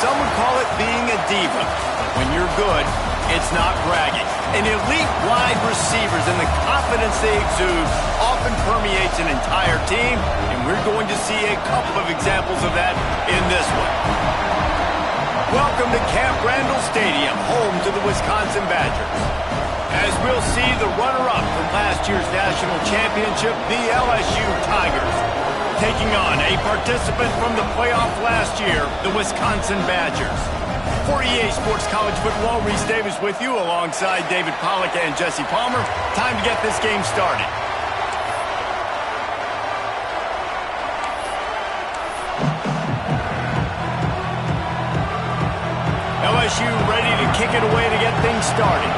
some would call it being a diva. But when you're good, it's not bragging. And elite wide receivers and the confidence they exude often permeates an entire team, and we're going to see a couple of examples of that in this one. Welcome to Camp Randall Stadium, home to the Wisconsin Badgers. As we'll see the runner-up from last year's national championship, the LSU Tigers, taking on a participant from the playoff last year, the Wisconsin Badgers. For EA Sports College Football, Reese Davis with you alongside David Pollack and Jesse Palmer. Time to get this game started. LSU ready to kick it away to get things started.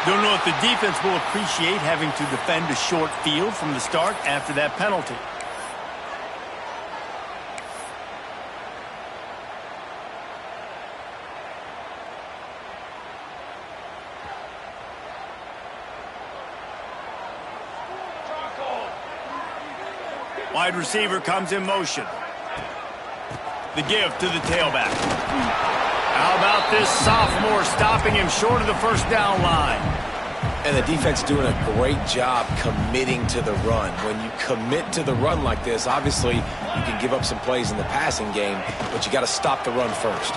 Don't know if the defense will appreciate having to defend a short field from the start after that penalty. Wide receiver comes in motion. The give to the tailback. How about this sophomore stopping him short of the first down line? And the defense doing a great job committing to the run. When you commit to the run like this, obviously you can give up some plays in the passing game, but you got to stop the run first.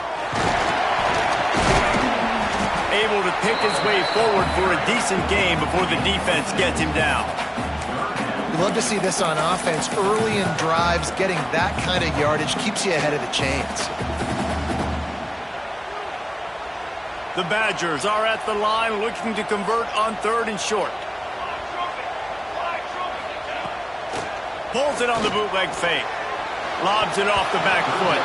Able to pick his way forward for a decent game before the defense gets him down. You love to see this on offense. Early in drives, getting that kind of yardage keeps you ahead of the chains. The Badgers are at the line looking to convert on 3rd and short. Pulls it on the bootleg fake. Lobs it off the back foot.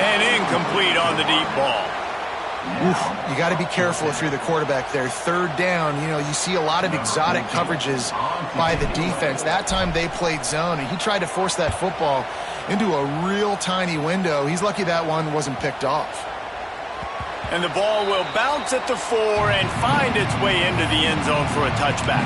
And incomplete on the deep ball. Oof, you got to be careful if you're the quarterback there. 3rd down, you know, you see a lot of exotic coverages by the defense. That time they played zone, and he tried to force that football into a real tiny window. He's lucky that one wasn't picked off. And the ball will bounce at the 4 and find its way into the end zone for a touchback.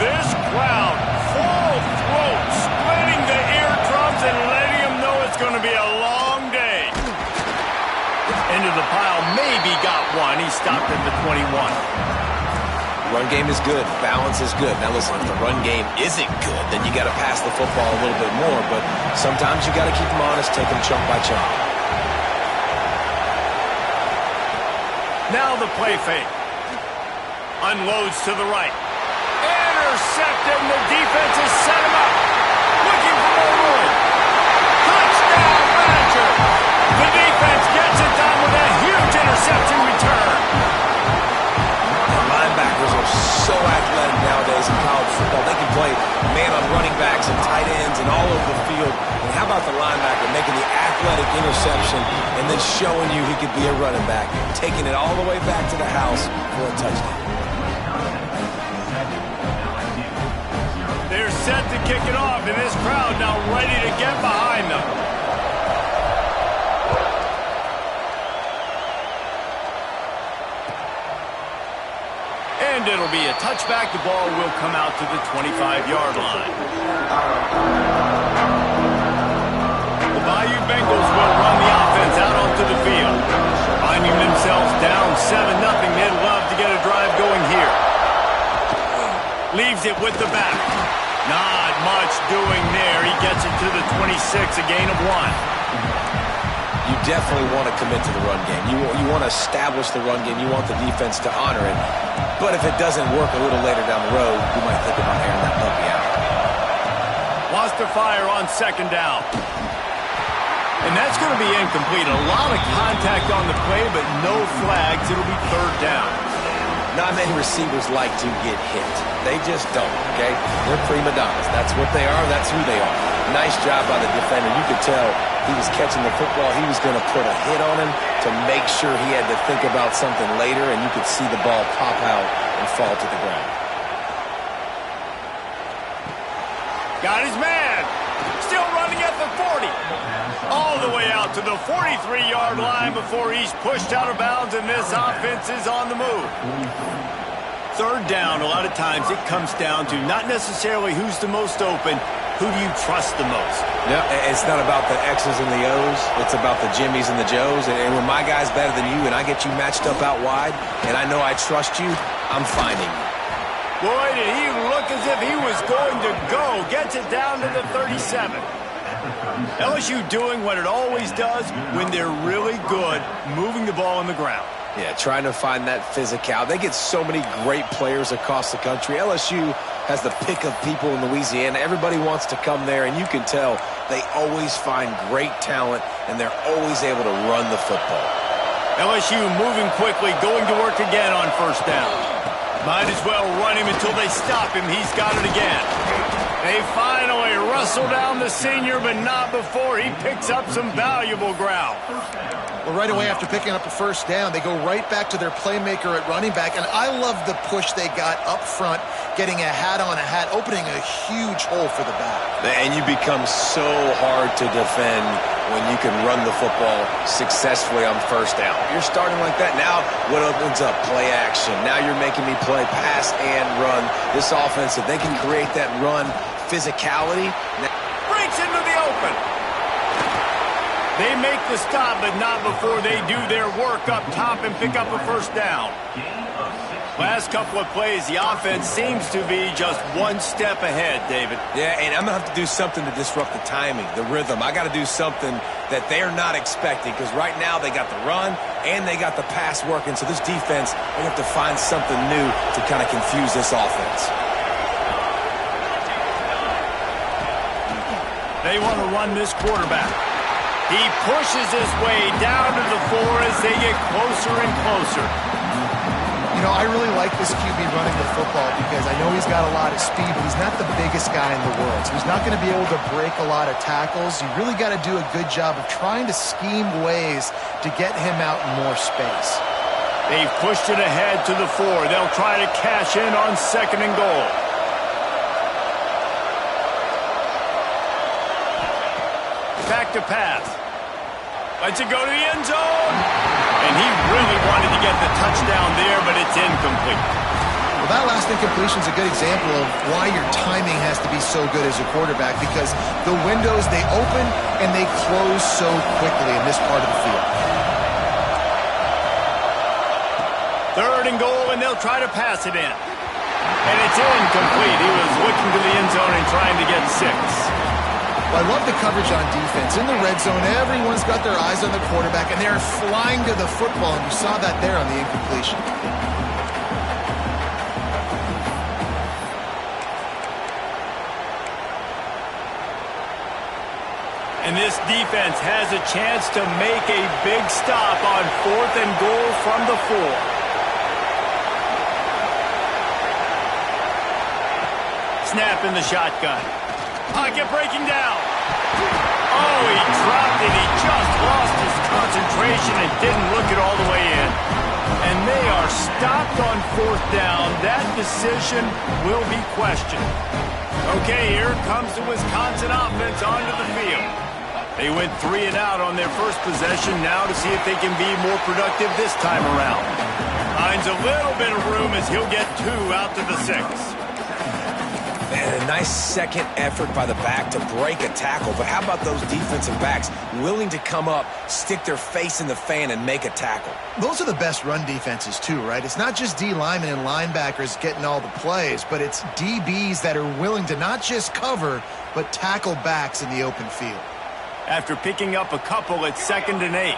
This crowd, full throat, splitting the eardrums and letting them know it's going to be a long day. Into the pile, maybe got one. He stopped at the 21. Run game is good. Balance is good. Now listen, if the run game isn't good, then you got to pass the football a little bit more. But sometimes you got to keep them honest, take them chunk by chunk. Now the play fake. Unloads to the right. Intercepted, and the defense has set him up. Looking for more room. Touchdown, Badger. The defense gets it done with a huge interception return. Linebackers are so athletic nowadays in college football. They can play man on running backs and tight ends and all over the field. And how about the linebacker making the athletic interception and then showing you he could be a running back, taking it all the way back to the house for a touchdown. They're set to kick it off, and this crowd now ready to get behind them. And it'll be a touchback. The ball will come out to the 25-yard line. The Bayou Bengals will run the offense out onto the field. Finding themselves down 7-0, they'd love to get a drive going here. Leaves it with the back. Not much doing there. He gets it to the 26, a gain of 1. You definitely want to commit to the run game. You want to establish the run game. You want the defense to honor it. But if it doesn't work a little later down the road, you might think about airing that puppy out. Wants to fire on 2nd down. And that's going to be incomplete. A lot of contact on the play, but no flags. It'll be 3rd down. Not many receivers like to get hit. They just don't, okay? They're prima donnas. That's what they are. That's who they are. Nice job by the defender. You could tell he was catching the football. He was going to put a hit on him to make sure he had to think about something later, and you could see the ball pop out and fall to the ground. Got his man. Still running at the 40. All the way out out to the 43-yard line before he's pushed out of bounds, and this offense is on the move. Third down, a lot of times it comes down to not necessarily who's the most open, who do you trust the most? Yeah, it's not about the X's and the O's. It's about the Jimmies and the Joes. And when my guy's better than you and I get you matched up out wide and I know I trust you, I'm finding you. Boy, did he look as if he was going to go. Gets it down to the 37. LSU doing what it always does when they're really good, moving the ball on the ground. Yeah, trying to find that physical. They get so many great players across the country. LSU has the pick of people in Louisiana. Everybody wants to come there, and you can tell they always find great talent, and they're always able to run the football. LSU moving quickly, going to work again on first down. Might as well run him until they stop him. He's got it again. They finally wrestle down the senior, but not before he picks up some valuable ground. Well, right away after picking up a first down, they go right back to their playmaker at running back, and I love the push they got up front, getting a hat on a hat, opening a huge hole for the back. And you become so hard to defend when you can run the football successfully on first down. You're starting like that. Now what opens up? Play action. Now you're making me play pass and run. This offense, if they can create that run physicality. Breaks into the open. They make the stop, but not before they do their work up top and pick up a first down. Last couple of plays, the offense seems to be just one step ahead, David. Yeah, and I'm going to have to do something to disrupt the timing, the rhythm. I got to do something that they're not expecting, because right now they got the run and they got the pass working. So this defense, they have to find something new to kind of confuse this offense. They want to run this quarterback. He pushes his way down to the floor as they get closer and closer. You know, I really like this QB running the football because I know he's got a lot of speed, but he's not the biggest guy in the world. So he's not going to be able to break a lot of tackles. You really got to do a good job of trying to scheme ways to get him out in more space. They've pushed it ahead to the 4. They'll try to cash in on second and goal. Back to pass. Lets it go to the end zone. And he really wanted to get the touchdown there, but it's incomplete. Well, that last incompletion is a good example of why your timing has to be so good as a quarterback, because the windows, they open and they close so quickly in this part of the field. Third and goal, and they'll try to pass it in. And it's incomplete. He was looking to the end zone and trying to get 6. Well, I love the coverage on defense. In the red zone, everyone's got their eyes on the quarterback, and they're flying to the football, and you saw that there on the incompletion. And this defense has a chance to make a big stop on fourth and goal from the 4. Snap in the shotgun. Pocket breaking down. Oh, he dropped it. He just lost his concentration and didn't look it all the way in. And they are stopped on fourth down. That decision will be questioned. Okay, here comes the Wisconsin offense onto the field. They went 3 and out on their first possession, now to see if they can be more productive this time around. Finds a little bit of room as he'll get 2 out to the 6. And a nice second effort by the back to break a tackle. But how about those defensive backs willing to come up, stick their face in the fan, and make a tackle? Those are the best run defenses too, right? It's not just D linemen and linebackers getting all the plays, but it's DBs that are willing to not just cover, but tackle backs in the open field. After picking up a couple, it's 2nd and 8.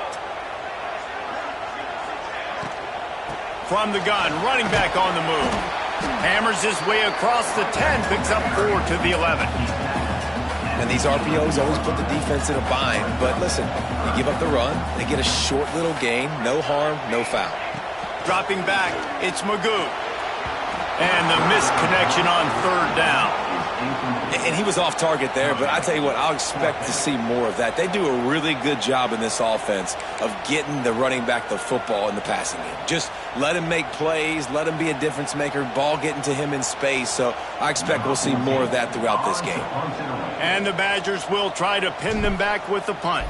From the gun, running back on the move. Hammers his way across the 10, picks up 4 to the 11. And these RPOs always put the defense in a bind. But listen, you give up the run, they get a short little gain, no harm, no foul. Dropping back, it's Magoo. And the missed connection on 3rd down. And he was off target there, but I tell you what, I'll expect to see more of that. They do a really good job in this offense of getting the running back the football in the passing game. Just let him make plays, let him be a difference maker, ball getting to him in space. So I expect we'll see more of that throughout this game. And the Badgers will try to pin them back with the punt.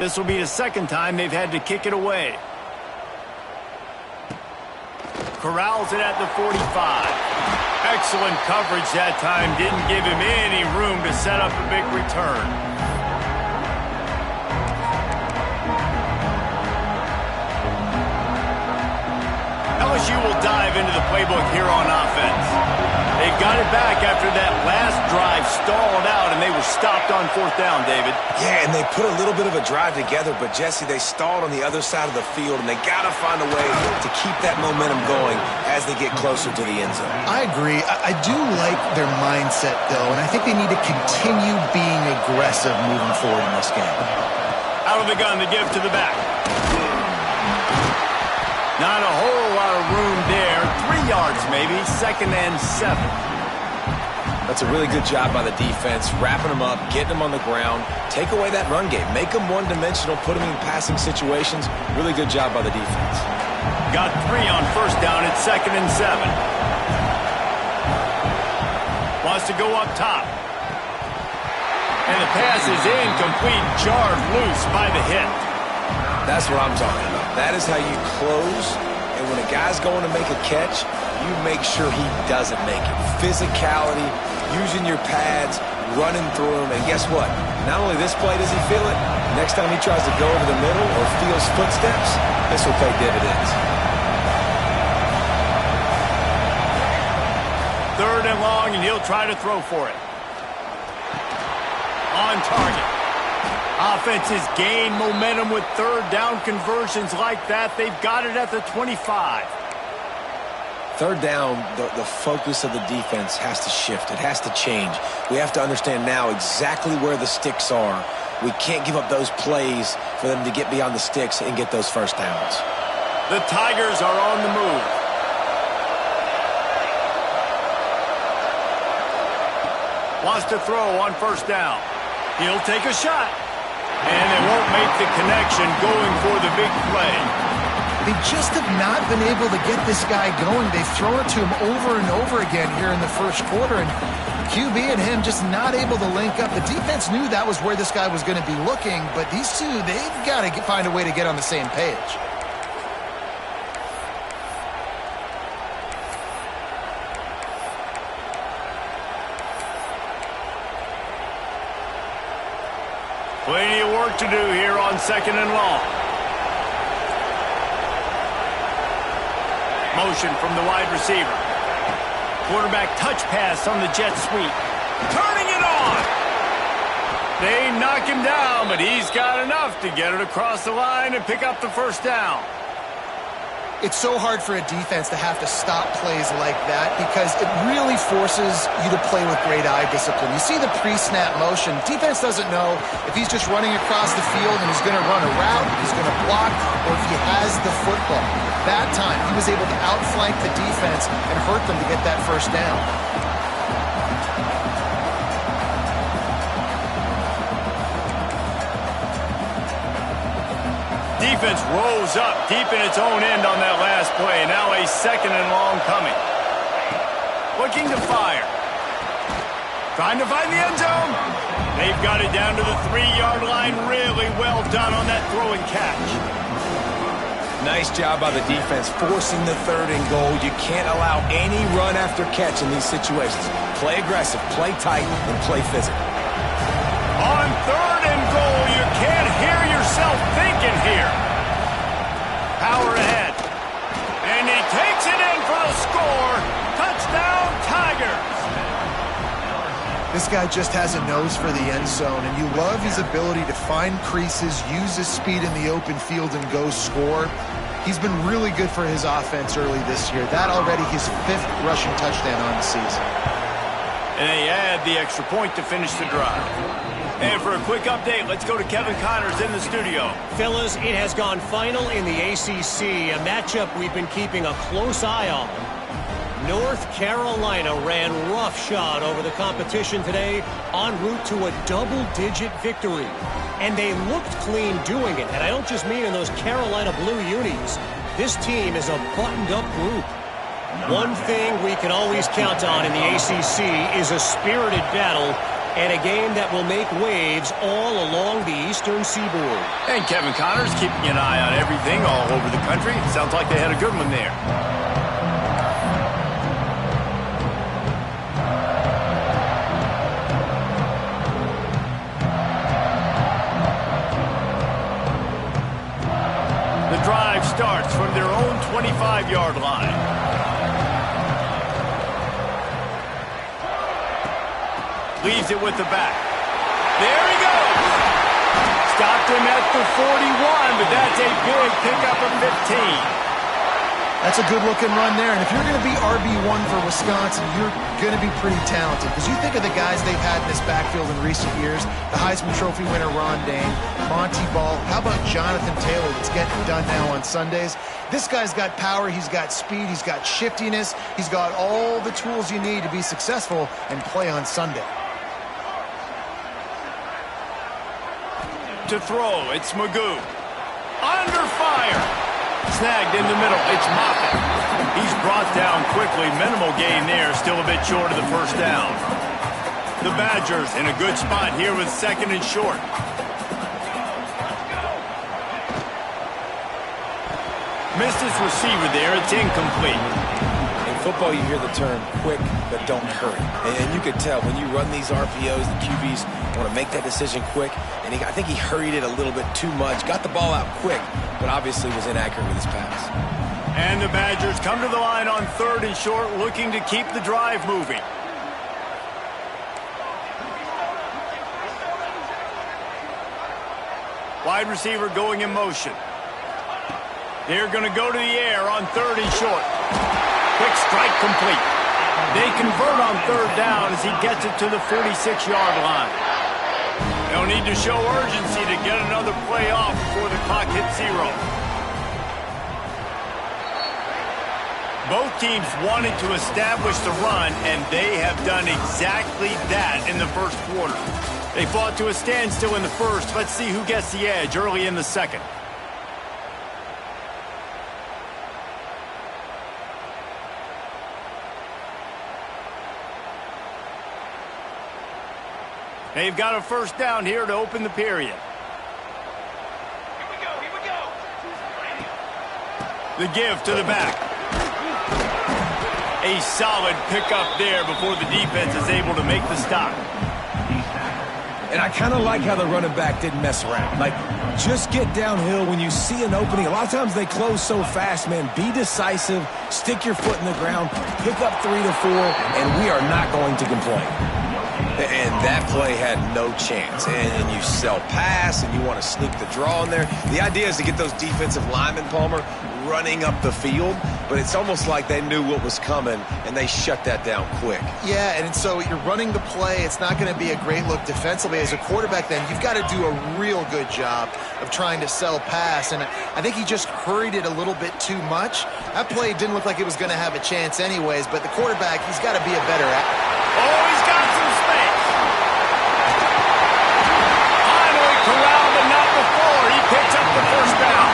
This will be the second time they've had to kick it away. Corrals it at the 45. Excellent coverage that time. Didn't give him any room to set up a big return. LSU will dive into the playbook here on offense. They got it back after that last drive stalled out, and they were stopped on 4th down, David. Yeah, and they put a little bit of a drive together, but, Jesse, they stalled on the other side of the field, and they got to find a way to keep that momentum going as they get closer to the end zone. I agree. I do like their mindset, though, and I think they need to continue being aggressive moving forward in this game. Out of the gun, the give to the back. Not a whole lot of room there. 3 yards maybe, 2nd and 7. That's a really good job by the defense, wrapping them up, getting them on the ground. Take away that run game. Make them one-dimensional, put them in passing situations. Really good job by the defense. Got 3 on 1st down at 2nd and 7. Wants to go up top. And the pass is incomplete, jarred loose by the hit. That's what I'm talking about. That is how you close, and when a guy's going to make a catch, you make sure he doesn't make it. Physicality, using your pads, running through him, and guess what? Not only this play does he feel it, next time he tries to go over the middle or feels footsteps, this will pay dividends. 3rd and long, and he'll try to throw for it. On target. Offenses gain momentum with 3rd down conversions like that. They've got it at the 25. 3rd down, the focus of the defense has to shift. It has to change. We have to understand now exactly where the sticks are. We can't give up those plays for them to get beyond the sticks and get those 1st downs. The Tigers are on the move. Wants to throw on 1st down. He'll take a shot. And they won't make the connection going for the big play. They just have not been able to get this guy going. They've thrown it to him over and over again here in the 1st quarter, and QB and him just not able to link up. The defense knew that was where this guy was going to be looking, but these two, they've got to find a way to get on the same page. Plenty of work to do here on 2nd and long. Motion from the wide receiver. Quarterback touch pass on the jet sweep. Turning it on. They knock him down, but he's got enough to get it across the line and pick up the 1st down. It's so hard for a defense to have to stop plays like that because it really forces you to play with great eye discipline. You see the pre-snap motion. Defense doesn't know if he's just running across the field and he's going to run a route, he's going to block, or if he has the football. That time, he was able to outflank the defense and hurt them to get that 1st down. Defense rose up deep in its own end on that last play. Now a 2nd and long coming. Looking to fire. Trying to find the end zone. They've got it down to the 3-yard line. Really well done on that throw and catch. Nice job by the defense forcing the 3rd and goal. You can't allow any run after catch in these situations. Play aggressive, play tight, and play physical. On 3rd and goal, you can't hear yourself thinking here. Power ahead. And he takes it in for the score. Touchdown, Tigers. This guy just has a nose for the end zone, and you love his ability to find creases, use his speed in the open field, and go score. He's been really good for his offense early this year. That already his 5th rushing touchdown on the season. And they add the extra point to finish the drive. And for a quick update, let's go to Kevin Connors in the studio. Fellas, it has gone final in the ACC, a matchup we've been keeping a close eye on. North Carolina ran roughshod over the competition today en route to a double-digit victory. And they looked clean doing it. And I don't just mean in those Carolina blue unis. This team is a buttoned-up group. One thing we can always count on in the ACC is a spirited battle and a game that will make waves all along the Eastern Seaboard. And Kevin Connors keeping an eye on everything all over the country. Sounds like they had a good one there. The drive starts from their own 25-yard line. Leaves it with the back. There he goes. Stopped him at the 41, but that's a big pickup of 15. That's a good-looking run there. And if you're going to be RB1 for Wisconsin, you're going to be pretty talented. Because you think of the guys they've had in this backfield in recent years, the Heisman Trophy winner Ron Dane, Monty Ball. How about Jonathan Taylor that's getting done now on Sundays? This guy's got power, he's got speed, he's got shiftiness, he's got all the tools you need to be successful and play on Sunday. To throw, it's Magoo. Under fire. Snagged in the middle, it's Moffitt. He's brought down quickly. Minimal gain there, still a bit short of the first down. The Badgers in a good spot here with second and short. Missed his receiver there, it's incomplete. In football, you hear the term quick, but don't hurry. And you can tell when you run these RPOs, the QBs want to make that decision quick. And I think he hurried it a little bit too much. Got the ball out quick, but obviously was inaccurate with his pass. And the Badgers come to the line on third and short, looking to keep the drive moving. Wide receiver going in motion. They're going to go to the air on third and short. Quick strike complete. They convert on third down as he gets it to the 46-yard line. They'll need to show urgency to get another play off before the clock hits zero. Both teams wanted to establish the run, and they have done exactly that in the first quarter. They fought to a standstill in the first. Let's see who gets the edge early in the second. They've got a first down here to open the period. Here we go. The give to the back. A solid pickup there before the defense is able to make the stop. And I kind of like how the running back didn't mess around. Like, just get downhill when you see an opening. A lot of times they close so fast, man. Be decisive, stick your foot in the ground, pick up 3 to 4, and we are not going to complain. And that play had no chance. And you sell pass, and you want to sneak the draw in there. The idea is to get those defensive linemen, Palmer, running up the field. But it's almost like they knew what was coming, and they shut that down quick. Yeah, and so you're running the play. It's not going to be a great look defensively. As a quarterback, then, you've got to do a real good job of trying to sell pass. And I think he just hurried it a little bit too much. That play didn't look like it was going to have a chance anyways. But the quarterback, he's got to be a better Oh, he's got some space. Finally corralled, but not before. He picks up the first down.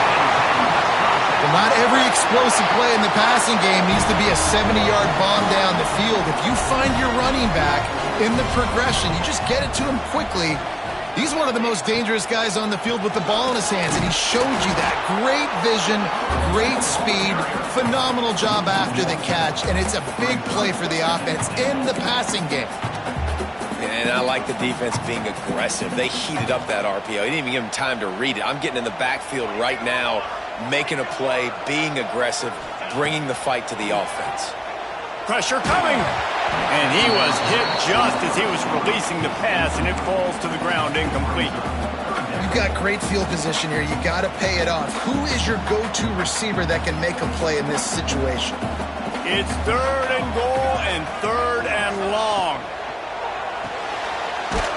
Well, not every explosive play in the passing game needs to be a 70-yard bomb down the field. If you find your running back in the progression, you just get it to him quickly. He's one of the most dangerous guys on the field with the ball in his hands, and he showed you that. Great vision, great speed, phenomenal job after the catch, and it's a big play for the offense in the passing game. And I like the defense being aggressive. They heated up that RPO. He didn't even give him time to read it. I'm getting in the backfield right now, making a play, being aggressive, bringing the fight to the offense. Pressure coming. And he was hit just as he was releasing the pass, and it falls to the ground incomplete. You've got great field position here. You got to pay it off. Who is your go-to receiver that can make a play in this situation? It's third and goal and third and long.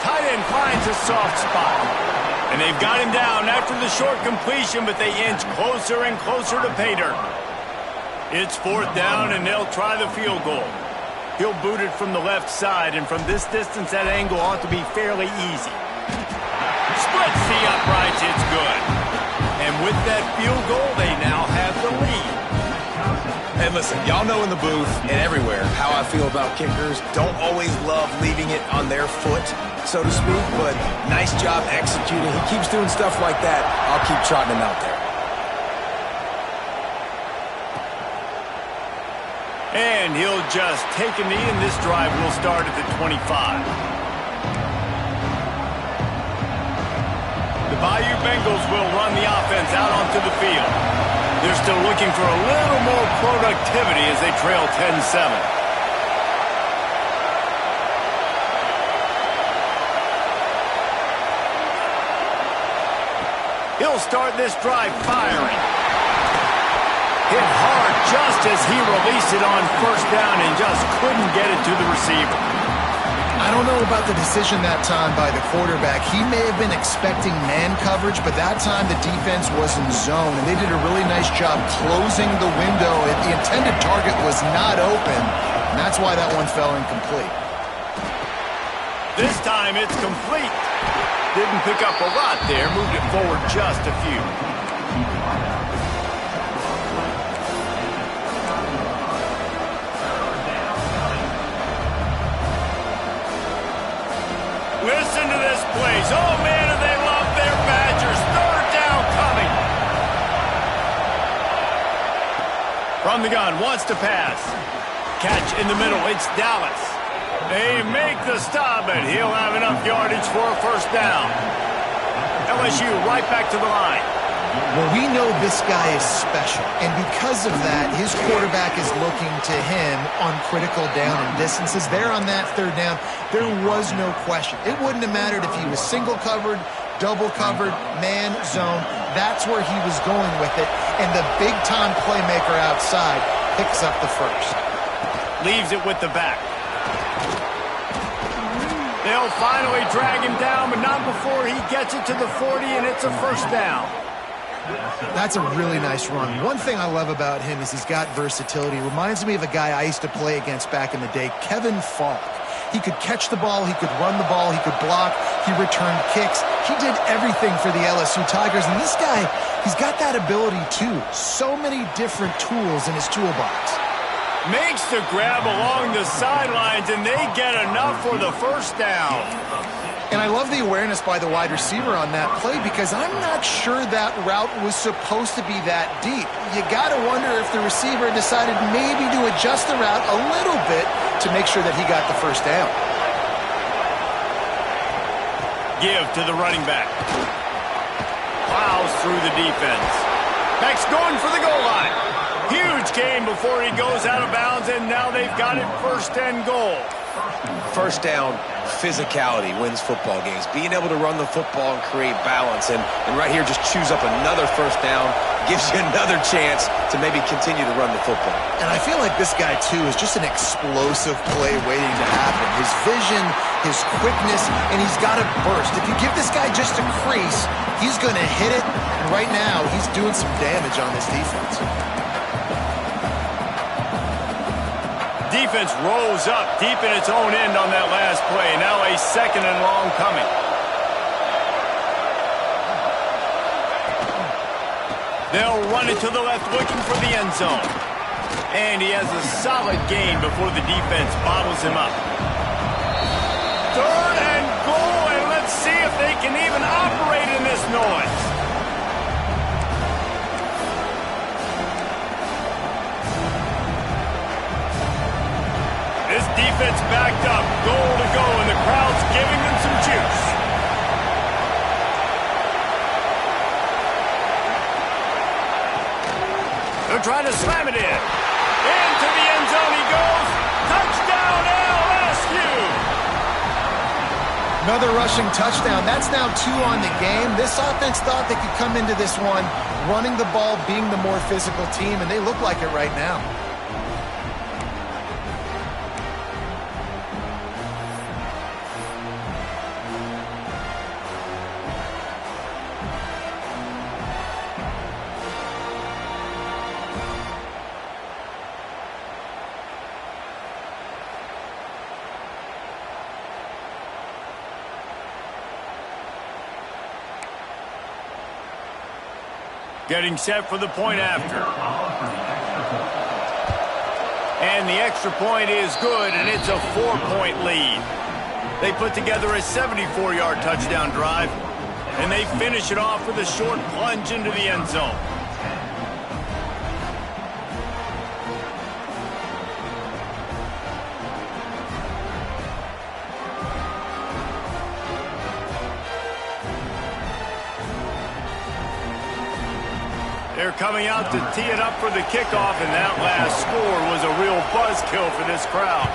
Tight end finds a soft spot. And they've got him down after the short completion, but they inch closer and closer to pay dirt. It's fourth down, and they'll try the field goal. He'll boot it from the left side, and from this distance, that angle ought to be fairly easy. Splits the uprights, it's good. And with that field goal, they now have the lead. And And listen, y'all know in the booth and everywhere how I feel about kickers. Don't always love leaving it on their foot, so to speak, but nice job executing. He keeps doing stuff like that. I'll keep trotting him out there. And he'll just take a knee, and this drive will start at the 25. The Bayou Bengals will run the offense out onto the field. They're still looking for a little more productivity as they trail 10-7. He'll start this drive firing. Hit hard just as he released it on first down and just couldn't get it to the receiver. I don't know about the decision that time by the quarterback. He may have been expecting man coverage, but that time the defense was in zone, and they did a really nice job closing the window. The intended target was not open, and that's why that one fell incomplete. This time it's complete. Didn't pick up a lot there, moved it forward just a few. Listen to this place. Oh, man, do they love their Badgers. Third down coming. From the gun, wants to pass. Catch in the middle. It's Dallas. They make the stop, and he'll have enough yardage for a first down. LSU right back to the line. Well, we know this guy is special, and because of that, his quarterback is looking to him on critical down and distances. There on that third down, there was no question. It wouldn't have mattered if he was single covered, double covered, man, zone. That's where he was going with it, and the big-time playmaker outside picks up the first. Leaves it with the back. They'll finally drag him down, but not before he gets it to the 40, and it's a first down. That's a really nice run. One thing I love about him is he's got versatility. Reminds me of a guy I used to play against back in the day, Kevin Falk. He could catch the ball, he could run the ball, he could block, he returned kicks. He did everything for the LSU Tigers, and this guy, he's got that ability too. So many different tools in his toolbox. Makes the grab along the sidelines, and they get enough for the first down. And I love the awareness by the wide receiver on that play because I'm not sure that route was supposed to be that deep. You got to wonder if the receiver decided maybe to adjust the route a little bit to make sure that he got the first down. Give to the running back. Plows through the defense. Beck's going for the goal line. Huge gain before he goes out of bounds, and now they've got it first and goal. First down, physicality wins football games. Being able to run the football and create balance. And right here, just choose up another first down. Gives you another chance to maybe continue to run the football. And I feel like this guy, too, is just an explosive play waiting to happen. His vision, his quickness, and he's got a burst. If you give this guy just a crease, he's going to hit it. And right now, he's doing some damage on this defense. Defense rolls up deep in its own end on that last play. Now a second and long coming. They'll run it to the left looking for the end zone. And he has a solid gain before the defense bottles him up. Third and goal, and let's see if they can even operate in this noise. This defense backed up, goal to go, and the crowd's giving them some juice. They're trying to slam it in. Into the end zone he goes. Touchdown, LSU! Another rushing touchdown. That's now 2 on the game. This offense thought they could come into this one running the ball, being the more physical team, and they look like it right now. Getting set for the point after. And the extra point is good, and it's a 4-point lead. They put together a 74-yard touchdown drive, and they finish it off with a short plunge into the end zone. They're coming out to tee it up for the kickoff, and that last score was a real buzzkill for this crowd.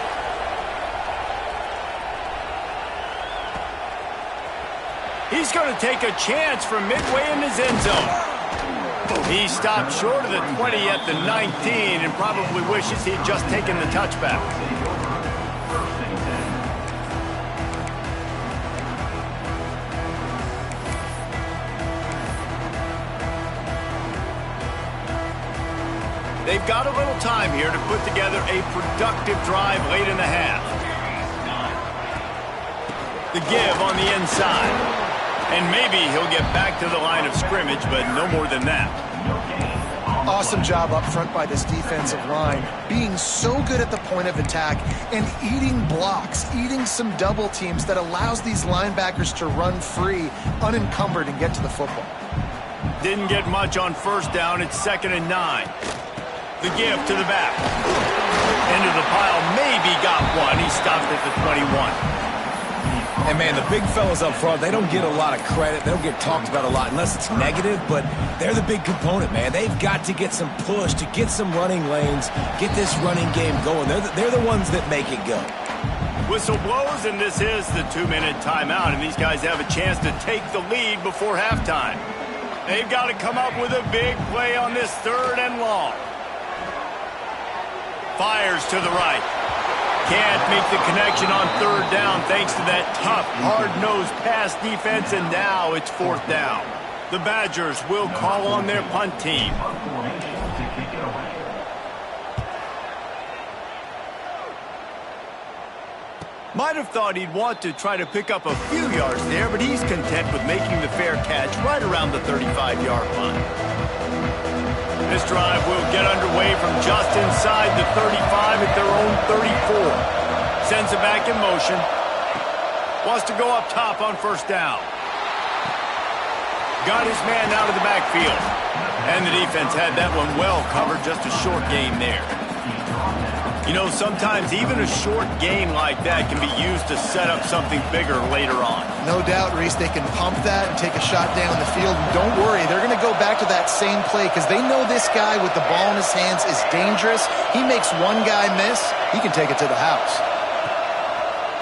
He's going to take a chance from midway in his end zone. He stopped short of the 20 at the 19 and probably wishes he'd just taken the touchback. They've got a little time here to put together a productive drive late in the half. The give on the inside. And maybe he'll get back to the line of scrimmage, but no more than that. Awesome job up front by this defensive line, being so good at the point of attack and eating blocks, eating some double teams that allows these linebackers to run free, unencumbered, and get to the football. Didn't get much on first down. It's 2nd and 9. The give to the back. Into the pile, maybe got one. He stopped at the 21. And, man, the big fellas up front, they don't get a lot of credit. They don't get talked about a lot unless it's negative, but they're the big component, man. They've got to get some push, to get some running lanes, get this running game going. They're the ones that make it go. Whistle blows, and this is the 2-minute timeout, and these guys have a chance to take the lead before halftime. They've got to come up with a big play on this 3rd and long. Fires to the right. Can't make the connection on 3rd down thanks to that tough, hard-nosed pass defense, and now it's 4th down. The Badgers will call on their punt team. Might have thought he'd want to try to pick up a few yards there, but he's content with making the fair catch right around the 35-yard line. This drive will get underway from just inside the 35 at their own 34. Sends it back in motion. Wants to go up top on 1st down. Got his man out of the backfield. And the defense had that one well covered. Just a short game there. You know, sometimes even a short game like that can be used to set up something bigger later on. No doubt, Reese, they can pump that and take a shot down the field. And don't worry, they're going to go back to that same play because they know this guy with the ball in his hands is dangerous. He makes one guy miss, he can take it to the house.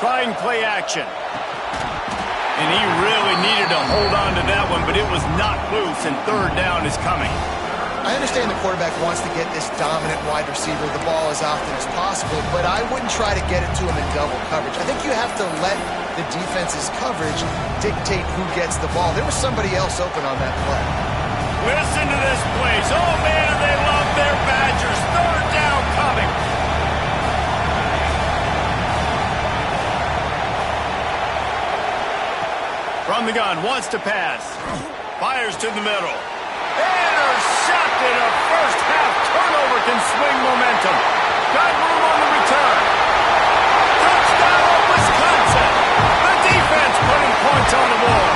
Trying play action. And he really needed to hold on to that one, but it was not loose, and 3rd down is coming. I understand the quarterback wants to get this dominant wide receiver the ball as often as possible, but I wouldn't try to get it to him in double coverage. I think you have to let the defense's coverage dictate who gets the ball. There was somebody else open on that play. Listen to this place. Oh, man, they love their Badgers. 3rd down coming. From the gun, wants to pass. Fires to the middle. Intercepted. A first-half turnover can swing momentum. Got room on the return. Touchdown, Wisconsin. The defense putting points on the board.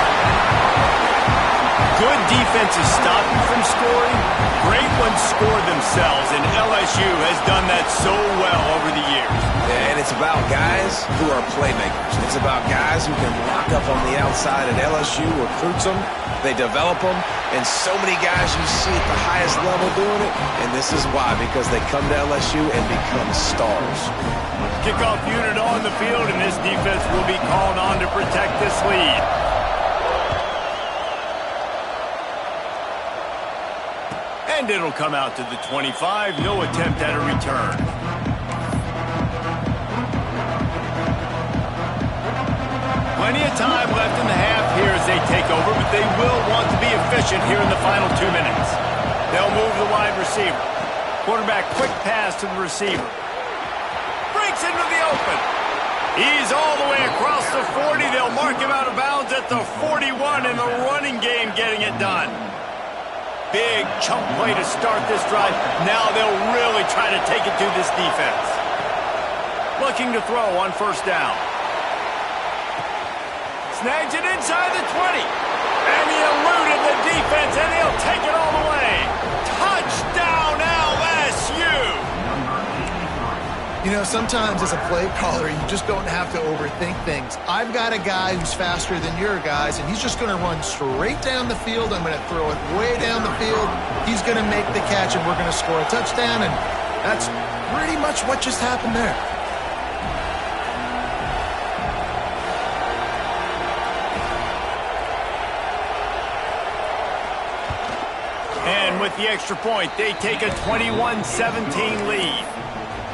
Good defenses stop you from scoring. Great ones score themselves, and LSU has done that so well over the years. Yeah, and it's about guys who are playmakers. It's about guys who can lock up on the outside, and LSU recruits them. They develop them, and so many guys you see at the highest level doing it, and this is why, because they come to LSU and become stars. Kickoff unit on the field, and this defense will be called on to protect this lead. And it'll come out to the 25. No attempt at a return. Plenty of time left in the half here as they take over, but they will want to be efficient here in the final 2 minutes. They'll move the wide receiver. Quarterback quick pass to the receiver. Breaks into the open. He's all the way across the 40. They'll mark him out of bounds at the 41 in the running game, getting it done. big chunk play to start this drive. Now they'll really try to take it to this defense. Looking to throw on first down. Snags it inside the 20. And he eluded the defense, and he'll take it all the way. Touchdown, LSU! You know, sometimes as a play caller, you just don't have to overthink things. I've got a guy who's faster than your guys, and he's just going to run straight down the field. I'm going to throw it way down the field. He's going to make the catch, and we're going to score a touchdown, and that's pretty much what just happened there. And with the extra point, they take a 21-17 lead.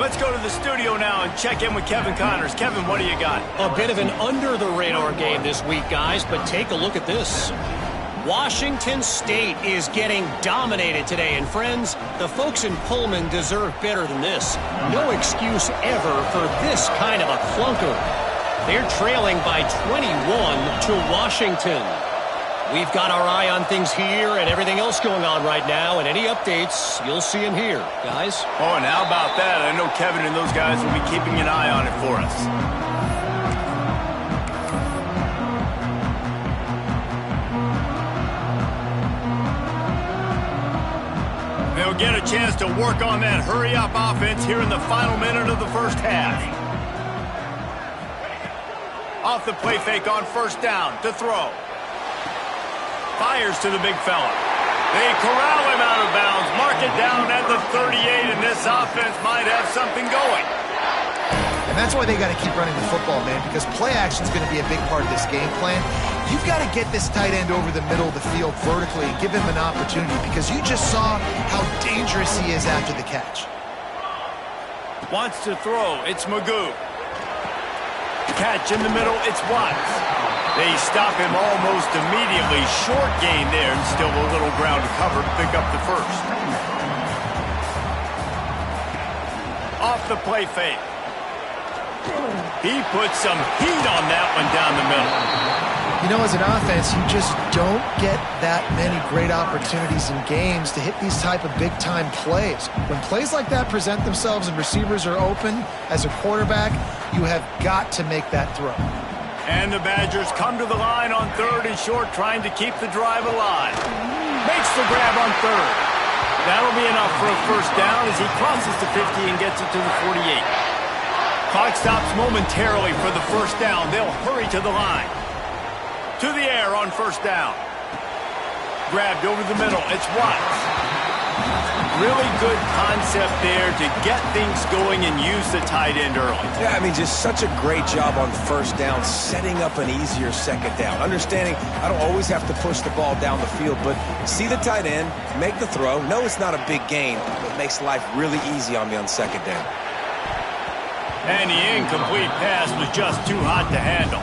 Let's go to the studio now and check in with Kevin Connors. Kevin, what do you got? A bit of an under-the-radar game this week, guys, but take a look at this. Washington State is getting dominated today, and friends, the folks in Pullman deserve better than this. No excuse ever for this kind of a clunker. They're trailing by 21 to Washington. We've got our eye on things here and everything else going on right now, and any updates, you'll see them here, guys. Oh, and how about that? I know Kevin and those guys will be keeping an eye on it for us. They'll get a chance to work on that hurry-up offense here in the final minute of the first half. Off the play fake on first down to throw. Fires to the big fella. They corral him out of bounds, mark it down at the 38, and this offense might have something going. And that's why they got to keep running the football, man, because play action is going to be a big part of this game plan. You've got to get this tight end over the middle of the field vertically and give him an opportunity, because you just saw how dangerous he is after the catch. Wants to throw. It's Magoo. Catch in the middle. It's Watts. They stop him almost immediately. Short gain there, and still a little ground to cover to pick up the first. Off the play fake. He puts some heat on that one down the middle. You know, as an offense, you just don't get that many great opportunities in games to hit these type of big-time plays. When plays like that present themselves and receivers are open, as a quarterback, you have got to make that throw. And the Badgers come to the line on third and short, trying to keep the drive alive. Makes the grab on third. That'll be enough for a first down as he crosses the 50 and gets it to the 48. Clock stops momentarily for the first down. They'll hurry to the line. To the air on first down. Grabbed over the middle. It's Watts. Really good concept there to get things going and use the tight end early. Yeah, I mean, just such a great job on first down, setting up an easier second down. Understanding I don't always have to push the ball down the field, but see the tight end, make the throw. No, it's not a big gain, but it makes life really easy on me on second down. And the incomplete pass was just too hot to handle.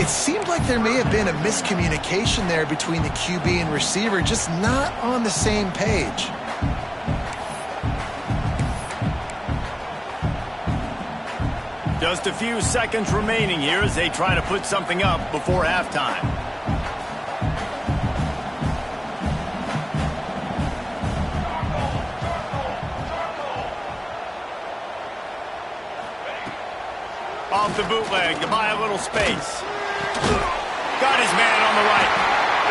It seemed like there may have been a miscommunication there between the QB and receiver, just not on the same page. Just a few seconds remaining here as they try to put something up before halftime. Off the bootleg to buy a little space. Got his man on the right.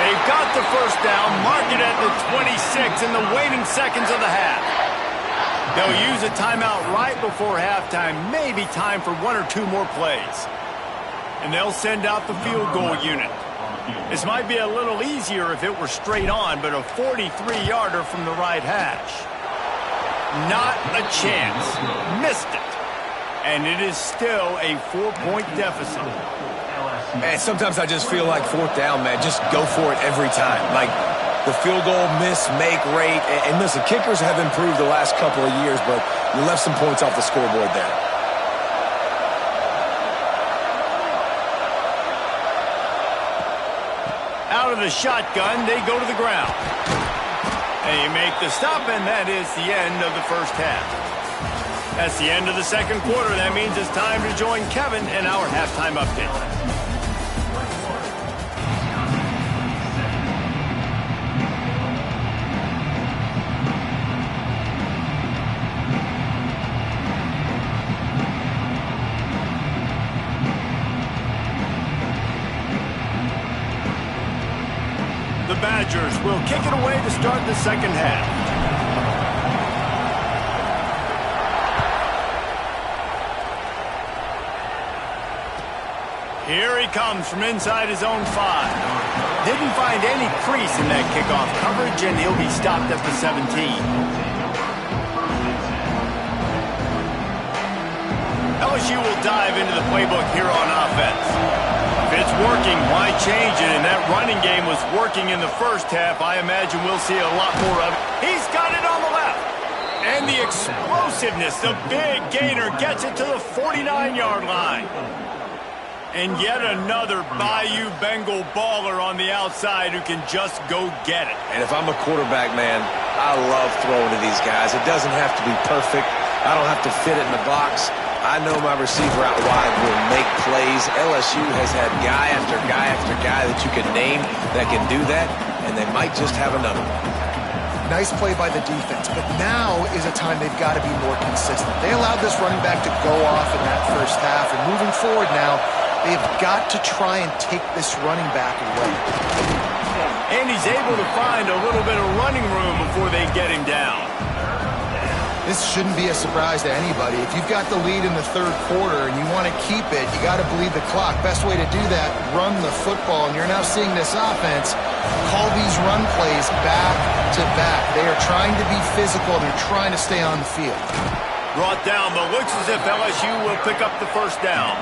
They've got the first down, mark it at the 26 in the waning seconds of the half. They'll use a timeout right before halftime, maybe time for one or two more plays. And they'll send out the field goal unit. This might be a little easier if it were straight on, but a 43-yarder from the right hash. Not a chance. Missed it. And it is still a 4-point deficit. Man, sometimes I just feel like fourth down, man. Just go for it every time. Like the field goal miss-make rate. And listen, kickers have improved the last couple of years, but you left some points off the scoreboard there. Out of the shotgun, they go to the ground. They make the stop, and that is the end of the first half. That's the end of the second quarter. That means it's time to join Kevin in our halftime update. kick it away to start the second half. Here he comes from inside his own 5. Didn't find any crease in that kickoff coverage, and he'll be stopped at the 17. LSU will dive into the playbook here on offense. If it's working, why change it? And that running game was working in the first half. I imagine we'll see a lot more of it. He's got it on the left. And the explosiveness, the big gainer gets it to the 49-yard line. And yet another Bayou Bengal baller on the outside who can just go get it. And if I'm a quarterback, man, I love throwing to these guys. It doesn't have to be perfect. I don't have to fit it in the box. I know my receiver out wide will make plays. LSU has had guy after guy after guy that you can name that can do that, and they might just have another one. Nice play by the defense, but now is a time they've got to be more consistent. They allowed this running back to go off in that first half, and moving forward now, they've got to try and take this running back away. And he's able to find a little bit of running room before they get him down. This shouldn't be a surprise to anybody. If you've got the lead in the third quarter and you want to keep it, you got to bleed the clock. Best way to do that, run the football. And you're now seeing this offense call these run plays back to back. They are trying to be physical. They're trying to stay on the field. Brought down, but looks as if LSU will pick up the first down.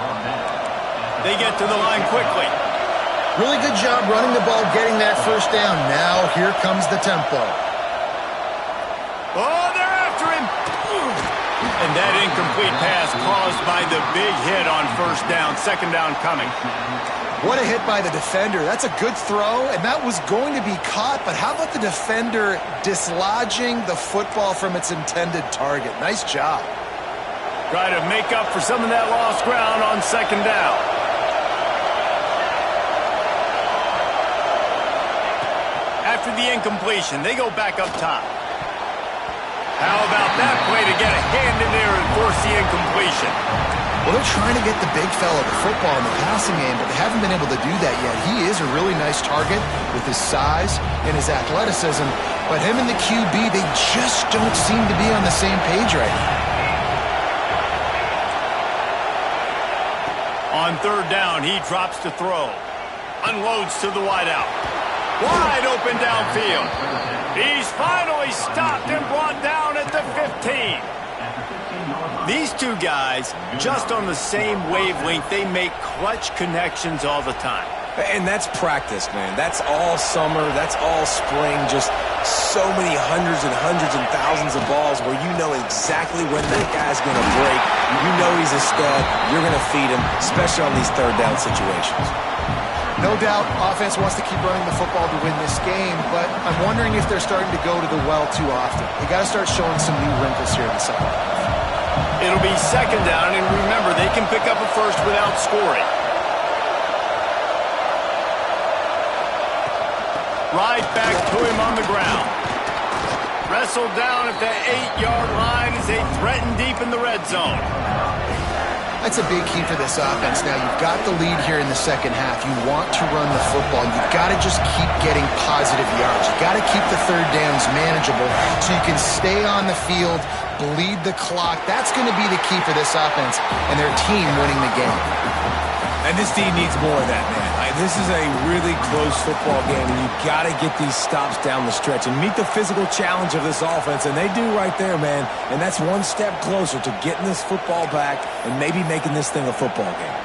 They get to the line quickly. Really good job running the ball, getting that first down. Now here comes the tempo. Oh, they're after him. And that incomplete pass caused by the big hit on first down. Second down coming. What a hit by the defender. That's a good throw, and that was going to be caught. But how about the defender dislodging the football from its intended target? Nice job. Try to make up for some of that lost ground on second down. After the incompletion, they go back up top. How about that play to get a hand in there and force the incompletion? Well, they're trying to get the big fella the football in the passing game, but they haven't been able to do that yet. He is a really nice target with his size and his athleticism, but him and the QB, they just don't seem to be on the same page right now. On third down, he drops to throw. Unloads to the wideout. Wide open downfield. He's finally stopped and brought down at the 15. These two guys, just on the same wavelength, they make clutch connections all the time. And that's practice, man. That's all summer. That's all spring. Just so many hundreds and thousands of balls where you know exactly when that guy's going to break. You know he's a stud. You're going to feed him, especially on these third down situations. No doubt, offense wants to keep running the football to win this game, but I'm wondering if they're starting to go to the well too often. They got to start showing some new wrinkles here in the second half. It'll be second down, and remember, they can pick up a first without scoring. Right back to him on the ground. Wrestled down at the 8-yard line as they threaten deep in the red zone. That's a big key for this offense. Now, you've got the lead here in the second half. You want to run the football. You've got to just keep getting positive yards. You've got to keep the third downs manageable so you can stay on the field, bleed the clock. That's going to be the key for this offense and their team winning the game. And this team needs more of that, man. This is a really close football game, and you've got to get these stops down the stretch and meet the physical challenge of this offense, and they do right there, man. And that's one step closer to getting this football back and maybe making this thing a football game.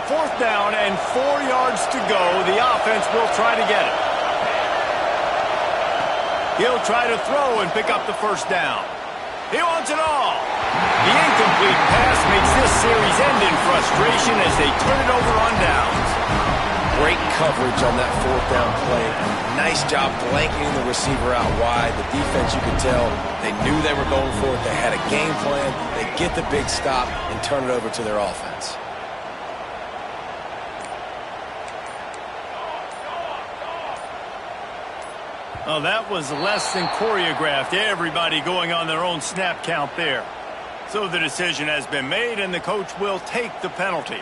Fourth down and 4 yards to go. The offense will try to get it. He'll try to throw and pick up the first down. He wants it all. The incomplete pass makes this series end in frustration as they turn it over on downs. Great coverage on that fourth down play. Nice job blanketing the receiver out wide. The defense, you could tell, they knew they were going for it. They had a game plan. They get the big stop and turn it over to their offense. Oh, that was less than choreographed. Everybody going on their own snap count there. So the decision has been made, and the coach will take the penalty.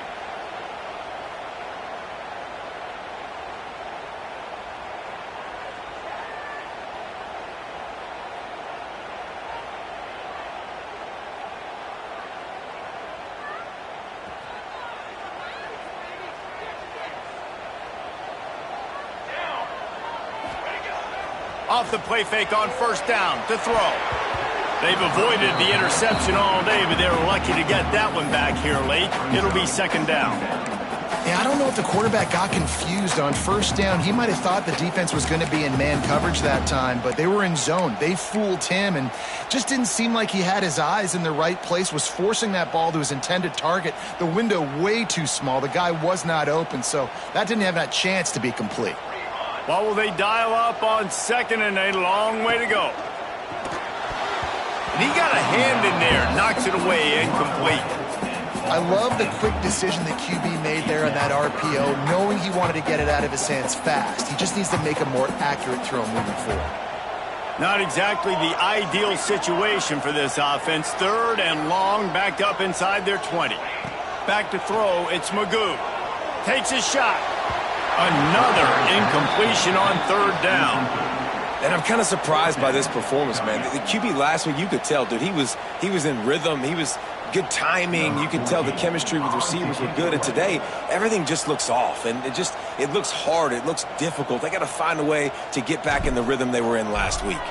Off the play fake on first down to throw. They've avoided the interception all day, but they were lucky to get that one back here late. It'll be second down. Yeah, I don't know if the quarterback got confused on first down. He might have thought the defense was going to be in man coverage that time, but they were in zone. They fooled him and just didn't seem like he had his eyes in the right place, was forcing that ball to his intended target. The window way too small. The guy was not open, so that didn't have that chance to be complete. What will they dial up on second and a long way to go? And he got a hand in there, knocks it away, incomplete. I love the quick decision that QB made there on that RPO, knowing he wanted to get it out of his hands fast. He just needs to make a more accurate throw moving forward. Not exactly the ideal situation for this offense. Third and long, backed up inside their 20. Back to throw, it's Magoo. Takes his shot. Another incompletion on third down. And I'm kind of surprised by this performance, man. The QB last week, you could tell, dude, he was in rhythm. He was good timing. You could tell the chemistry with receivers were good. And today, everything just looks off. And it looks hard. It looks difficult. They got to find a way to get back in the rhythm they were in last week.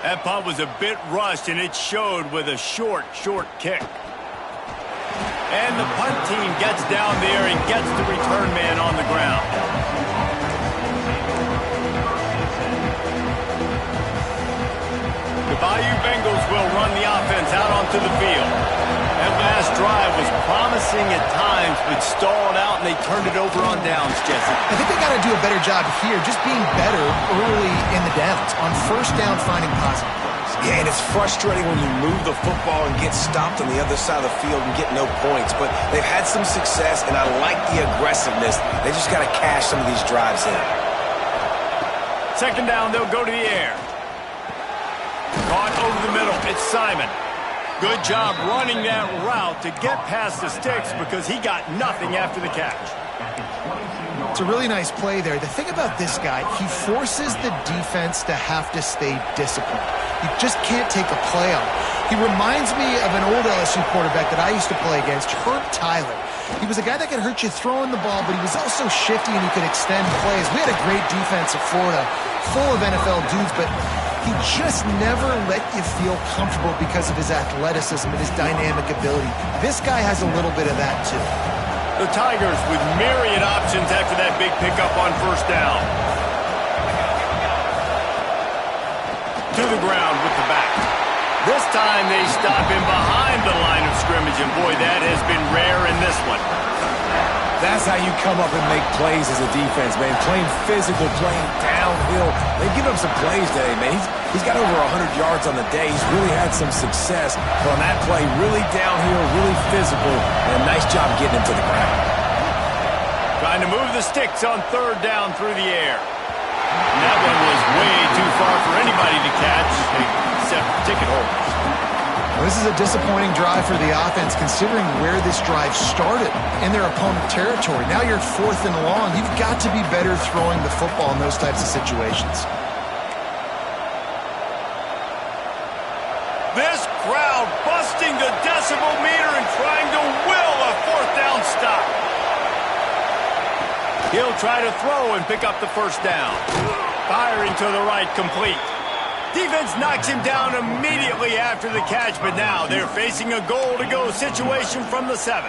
That punt was a bit rushed, and it showed with a short kick. And the punt team gets down there and gets the return man on the ground. The Bayou Bengals will run the offense out onto the field. That last drive was promising at times, but stalled out, and they turned it over on downs, Jesse. I think they got to do a better job here, just being better early in the downs. On first down, finding positive plays. Yeah, and it's frustrating when you move the football and get stopped on the other side of the field and get no points. But they've had some success, and I like the aggressiveness. They just got to cash some of these drives in. Second down, they'll go to the air. Caught over the middle. It's Simon. Good job running that route to get past the sticks because he got nothing after the catch. It's a really nice play there. The thing about this guy, he forces the defense to have to stay disciplined. You just can't take a play on. He reminds me of an old LSU quarterback that I used to play against, Herb Tyler. He was a guy that could hurt you throwing the ball, but he was also shifty and he could extend plays. We had a great defense at Florida, full of NFL dudes, but he just never let you feel comfortable because of his athleticism and his dynamic ability. This guy has a little bit of that, too. The Tigers with myriad options after that big pickup on first down. To the ground with the back. This time they stop him behind the line of scrimmage, and boy, that has been rare in this one. That's how you come up and make plays as a defense, man. Playing physical, playing downhill. They've given up some plays today, man. He's got over 100 yards on the day. He's really had some success. But on that play, really downhill, really physical, and a nice job getting him to the ground. Trying to move the sticks on third down through the air. And that one was way too far for anybody to catch, except ticket holders. Well, this is a disappointing drive for the offense, considering where this drive started in their opponent territory. Now you're fourth and long. You've got to be better throwing the football in those types of situations. This crowd busting the decibel meter and trying to will a fourth down stop. He'll try to throw and pick up the first down. Firing to the right, complete. Defense knocks him down immediately after the catch, but now they're facing a goal-to-go situation from the 7.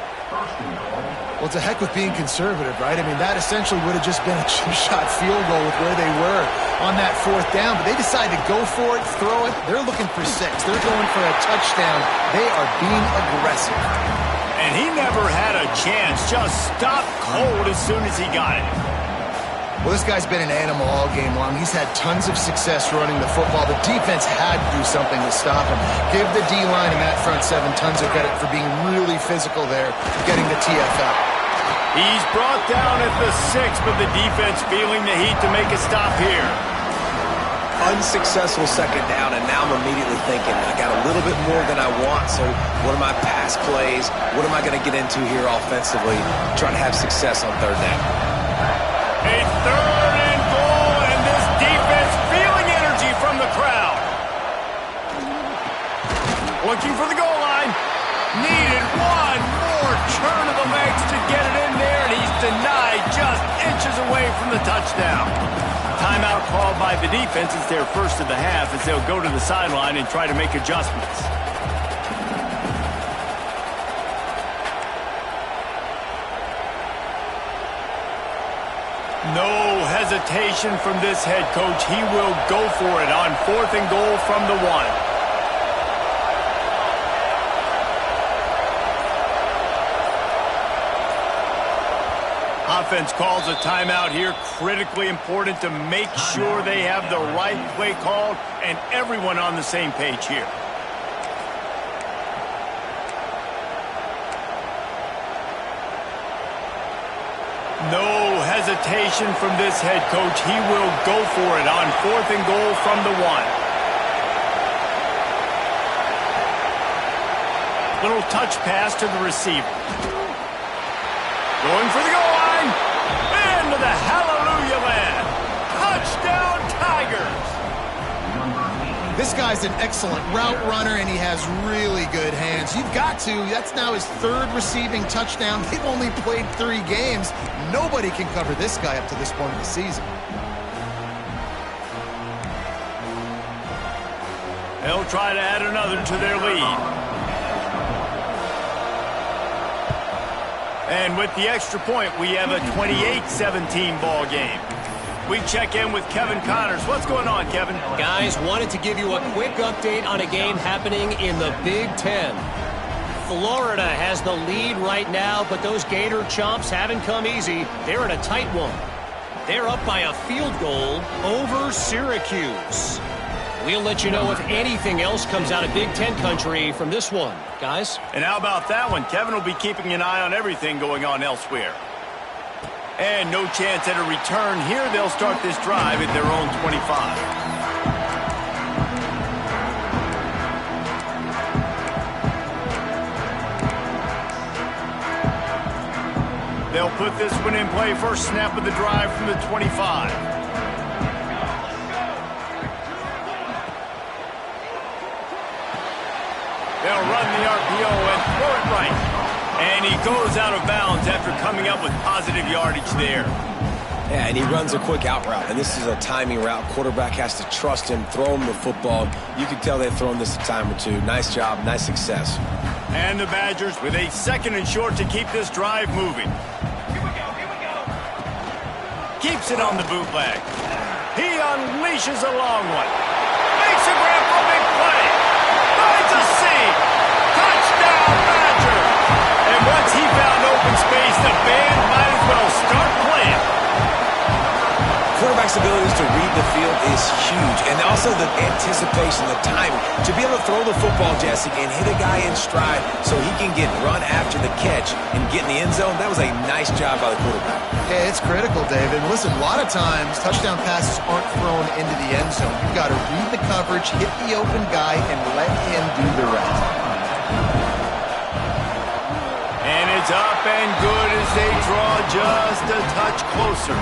Well, it's a heck with being conservative, right? I mean, that essentially would have just been a chip-shot field goal with where they were on that fourth down, but they decided to go for it, throw it. They're looking for 6. They're going for a touchdown. They are being aggressive. And he never had a chance, just stopped cold as soon as he got it. Well, this guy's been an animal all game long. He's had tons of success running the football. The defense had to do something to stop him. Give the D-line and that front 7 tons of credit for being really physical there, getting the TFL. He's brought down at the 6, but the defense feeling the heat to make a stop here. Unsuccessful second down, and now I'm immediately thinking, I got a little bit more than I want, so what are my pass plays? What am I going to get into here offensively? Trying to have success on third down. A third and goal, and this defense feeling energy from the crowd. Looking for the goal line. Needed one more turn of the legs to get it in there, and he's denied just inches away from the touchdown. timeout called by the defense. It's their first of the half as they'll go to the sideline and try to make adjustments. No hesitation from this head coach. He will go for it on 4th and goal from the 1. Offense calls a timeout here. Critically important to make sure they have the right play called and everyone on the same page here. No hesitation from this head coach. He will go for it on 4th and goal from the 1. Little touch pass to the receiver. Going for the goal line. Into the hallelujah land. Touchdown Tigers. This guy's an excellent route runner, and he has really good hands. You've got to. That's now his 3rd receiving touchdown. They've only played 3 games. Nobody can cover this guy up to this point of the season. They'll try to add another to their lead. And with the extra point, we have a 28-17 ball game. We check in with Kevin Connors. What's going on, Kevin? Guys, wanted to give you a quick update on a game happening in the Big Ten. Florida has the lead right now, but those Gator Chomps haven't come easy. They're in a tight one. They're up by a field goal over Syracuse. We'll let you know if anything else comes out of Big Ten country from this one, guys. And how about that one? Kevin will be keeping an eye on everything going on elsewhere. And no chance at a return here. They'll start this drive at their own 25. They'll put this one in play. First snap of the drive from the 25. They'll run the RPO and throw it right. And he goes out of bounds after coming up with positive yardage there. Yeah, and he runs a quick out route, and this is a timing route. Quarterback has to trust him, throw him the football. You can tell they've thrown this a time or two. Nice job, nice success. And the Badgers with a 2nd and short to keep this drive moving. Keeps it on the bootleg. He unleashes a long one. Makes a grab for a big play. Finds a seam. Touchdown, Badgers. And once he found open space, the band might as well start playing. Quarterback's abilities to read the field is huge, and also the anticipation, the timing. To be able to throw the football, Jesse, and hit a guy in stride so he can get run after the catch and get in the end zone, that was a nice job by the quarterback. Yeah, it's critical, David. Listen, a lot of times touchdown passes aren't thrown into the end zone. You've got to read the coverage, hit the open guy, and let him do the rest. And it's up and good as they draw just a touch closer.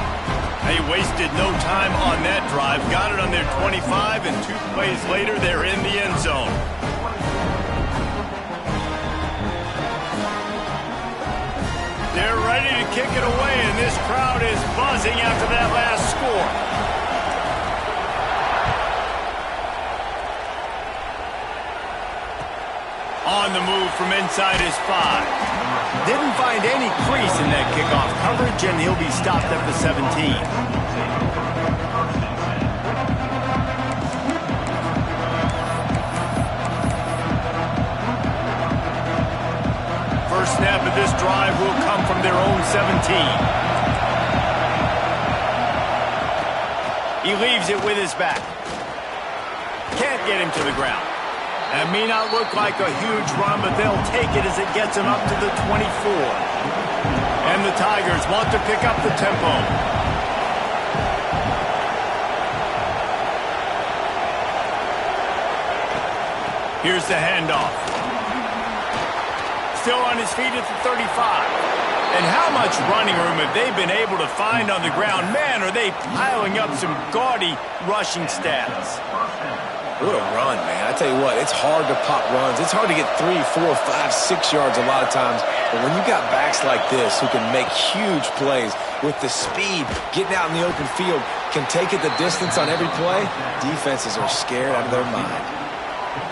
They wasted no time on that drive. Got it on their 25, and 2 plays later, they're in the end zone. They're ready to kick it away, and this crowd is buzzing after that last score. On the move from inside his 5. Didn't find any crease in that kickoff coverage, and he'll be stopped at the 17. First snap of this drive will come from their own 17. He leaves it with his back. Can't get him to the ground. That may not look like a huge run, but they'll take it as it gets them up to the 24. And the Tigers want to pick up the tempo. Here's the handoff. Still on his feet at the 35. And how much running room have they been able to find on the ground? Man, are they piling up some gaudy rushing stats. What a run, man. I tell you what, it's hard to pop runs. It's hard to get 3, 4, 5, 6 yards a lot of times. But when you got backs like this who can make huge plays, with the speed, getting out in the open field, can take it the distance on every play. Defenses are scared out of their mind.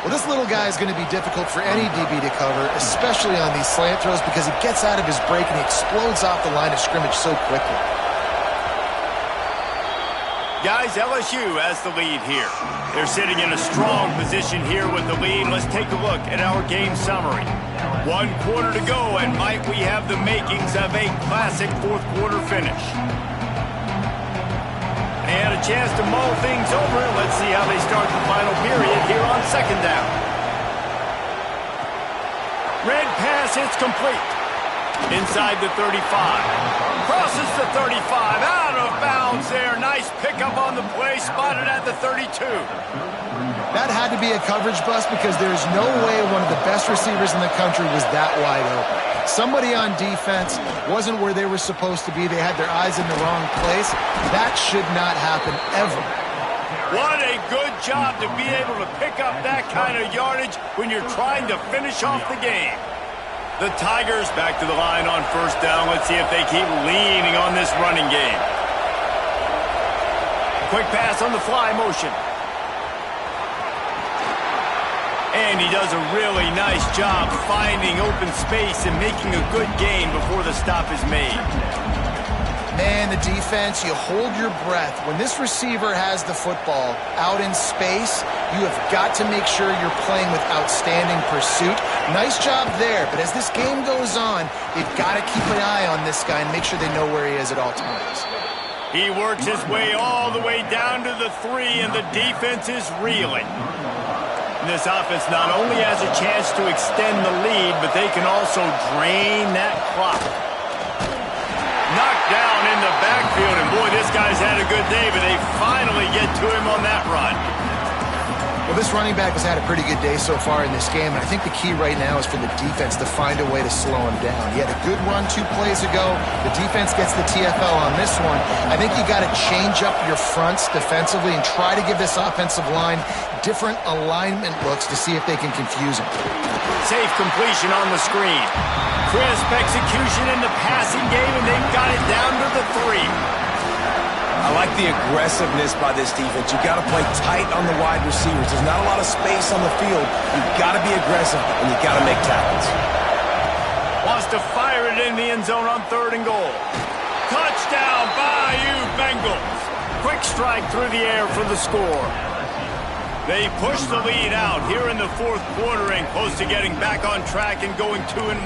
Well, this little guy is going to be difficult for any DB to cover, especially on these slant throws, because he gets out of his break and he explodes off the line of scrimmage so quickly. Guys, LSU has the lead here. They're sitting in a strong position here with the lead. Let's take a look at our game summary. 1 quarter to go, and might we have the makings of a classic fourth quarter finish. They had a chance to mull things over. Let's see how they start the final period here on second down. Red pass, it's complete. Inside the 35. Crosses the 35. Out of bounds there. Nice pickup on the play. Spotted at the 32. That had to be a coverage bust because there is no way one of the best receivers in the country was that wide open. Somebody on defense wasn't where they were supposed to be. They had their eyes in the wrong place. That should not happen ever. What a good job to be able to pick up that kind of yardage when you're trying to finish off the game. The Tigers back to the line on first down. Let's see if they keep leaning on this running game. Quick pass on the fly motion. And he does a really nice job finding open space and making a good gain before the stop is made. Man, the defense, you hold your breath. When this receiver has the football out in space, you have got to make sure you're playing with outstanding pursuit. Nice job there, but as this game goes on, you've got to keep an eye on this guy and make sure they know where he is at all times. He works his way all the way down to the 3, and the defense is reeling. And this offense not only has a chance to extend the lead, but they can also drain that clock. Knocked down in the backfield, and boy, this guy's had a good day, but they finally get to him on that run. Well, this running back has had a pretty good day so far in this game, and I think the key right now is for the defense to find a way to slow him down. He had a good run 2 plays ago. The defense gets the TFL on this one. I think you got to change up your fronts defensively and try to give this offensive line different alignment looks to see if they can confuse him. Safe completion on the screen. Crisp execution in the passing game, and they've got it down to the 3. I like the aggressiveness by this defense. You've got to play tight on the wide receivers. There's not a lot of space on the field. You've got to be aggressive, and you've got to make tackles. Wants to fire it in the end zone on 3rd and goal. Touchdown, Bayou Bengals. Quick strike through the air for the score. They push the lead out here in the 4th quarter and close to getting back on track and going 2-1.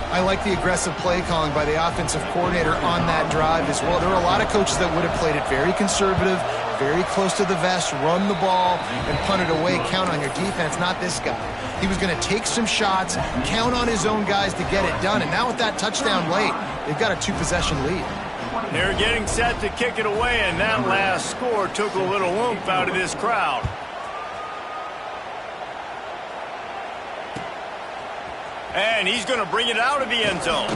I like the aggressive play calling by the offensive coordinator on that drive as well. There are a lot of coaches that would have played it very conservative, very close to the vest, run the ball, and punt it away, count on your defense. Not this guy. He was going to take some shots, count on his own guys to get it done, and now with that touchdown late, they've got a 2-possession lead. They're getting set to kick it away, and that last score took a little oomph out of this crowd. And he's going to bring it out of the end zone.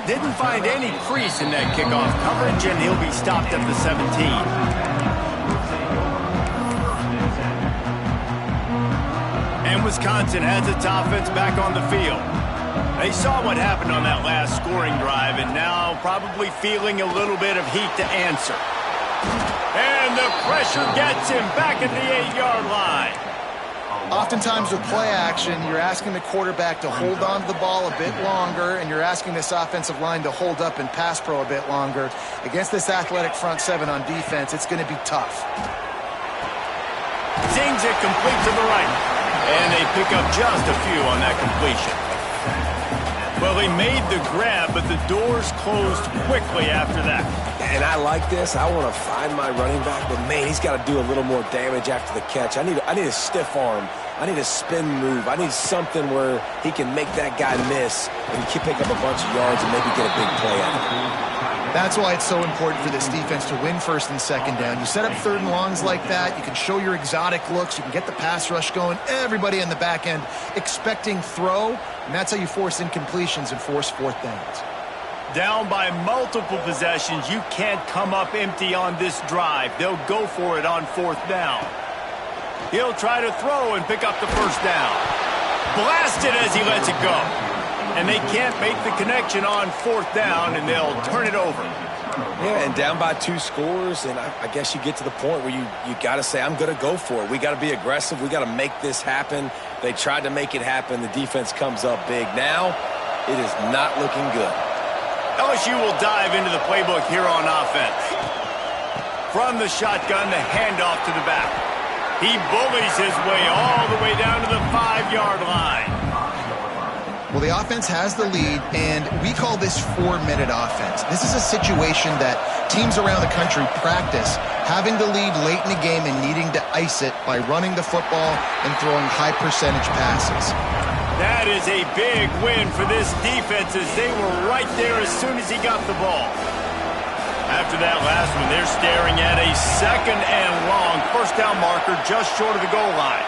Didn't find any crease in that kickoff coverage, and he'll be stopped at the 17. And Wisconsin has its offense back on the field. They saw what happened on that last scoring drive, and now probably feeling a little bit of heat to answer. And the pressure gets him back at the 8-yard line. Oftentimes with play action, you're asking the quarterback to hold on to the ball a bit longer, and you're asking this offensive line to hold up and pass pro a bit longer. Against this athletic front 7 on defense, it's going to be tough. Zings it complete to the right. And they pick up just a few on that completion. Well, they made the grab, but the doors closed quickly after that. And I like this. I want to find my running back, but man, he's got to do a little more damage after the catch. I need a stiff arm. I need a spin move. I need something where he can make that guy miss and he can pick up a bunch of yards and maybe get a big play out of it. That's why it's so important for this defense to win 1st and 2nd down. You set up 3rd and longs like that. You can show your exotic looks. You can get the pass rush going. Everybody on the back end expecting throw, and that's how you force incompletions and force 4th downs. Down by multiple possessions, you can't come up empty on this drive. They'll go for it on 4th down. He'll try to throw and pick up the 1st down. Blasted as he lets it go. and they can't make the connection on 4th down, and they'll turn it over. Yeah, and down by 2 scores, and I guess you get to the point where you got to say, I'm going to go for it. We got to be aggressive. We got to make this happen. They tried to make it happen. The defense comes up big. Now, it is not looking good. LSU will dive into the playbook here on offense. From the shotgun, the handoff to the back. He bullies his way all the way down to the 5-yard line. Well, the offense has the lead, and we call this 4-minute offense. This is a situation that teams around the country practice, having the lead late in the game and needing to ice it by running the football and throwing high-percentage passes. That is a big win for this defense, as they were right there as soon as he got the ball. After that last one, they're staring at a 2nd and long. 1st down marker just short of the goal line.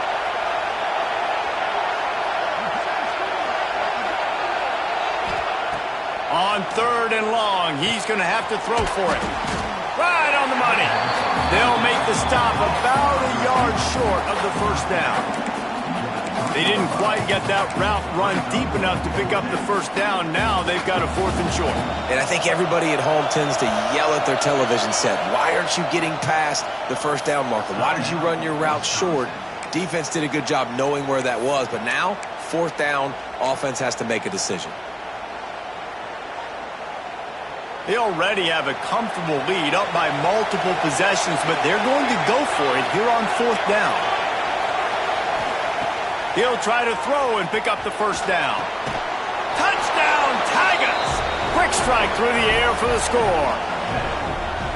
On 3rd and long, he's going to have to throw for it. Right on the money. They'll make the stop about a yard short of the 1st down. They didn't quite get that route run deep enough to pick up the 1st down. Now they've got a 4th and short. And I think everybody at home tends to yell at their television set, why aren't you getting past the 1st down marker? Why did you run your route short? Defense did a good job knowing where that was, but now, 4th down, offense has to make a decision. They already have a comfortable lead up by multiple possessions, but they're going to go for it here on 4th down. He'll try to throw and pick up the 1st down. Touchdown, Tigers! Quick strike through the air for the score.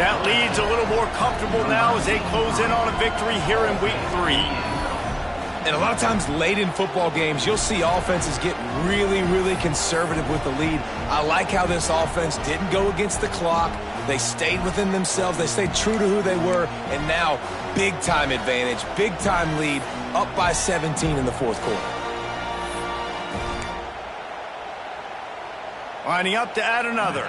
That lead's a little more comfortable now as they close in on a victory here in week 3. And a lot of times late in football games, you'll see offenses get really, really conservative with the lead. I like how this offense didn't go against the clock. They stayed within themselves. They stayed true to who they were. And now, big-time advantage, big-time lead, up by 17 in the 4th quarter. Lining up to add another.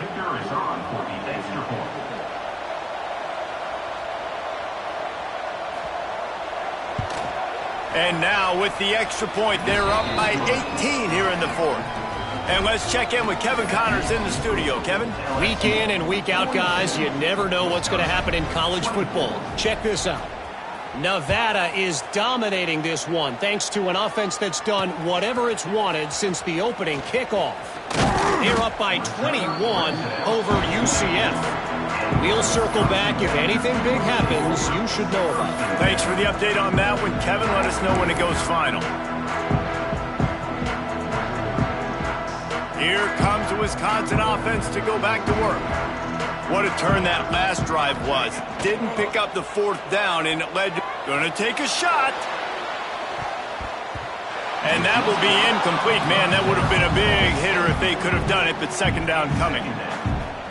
And now with the extra point, they're up by 18 here in the 4th. And let's check in with Kevin Connors in the studio. Kevin? Week in and week out, guys, you never know what's going to happen in college football. Check this out. Nevada is dominating this one thanks to an offense that's done whatever it's wanted since the opening kickoff. They're up by 21 over UCF. We'll circle back. If anything big happens, you should know about it. Thanks for the update on that one, Kevin. Let us know when it goes final. Here comes the Wisconsin offense to go back to work. What a turn that last drive was. Didn't pick up the 4th down, and it led to... Gonna take a shot. And that will be incomplete. Man, that would have been a big hitter if they could have done it, but 2nd down coming.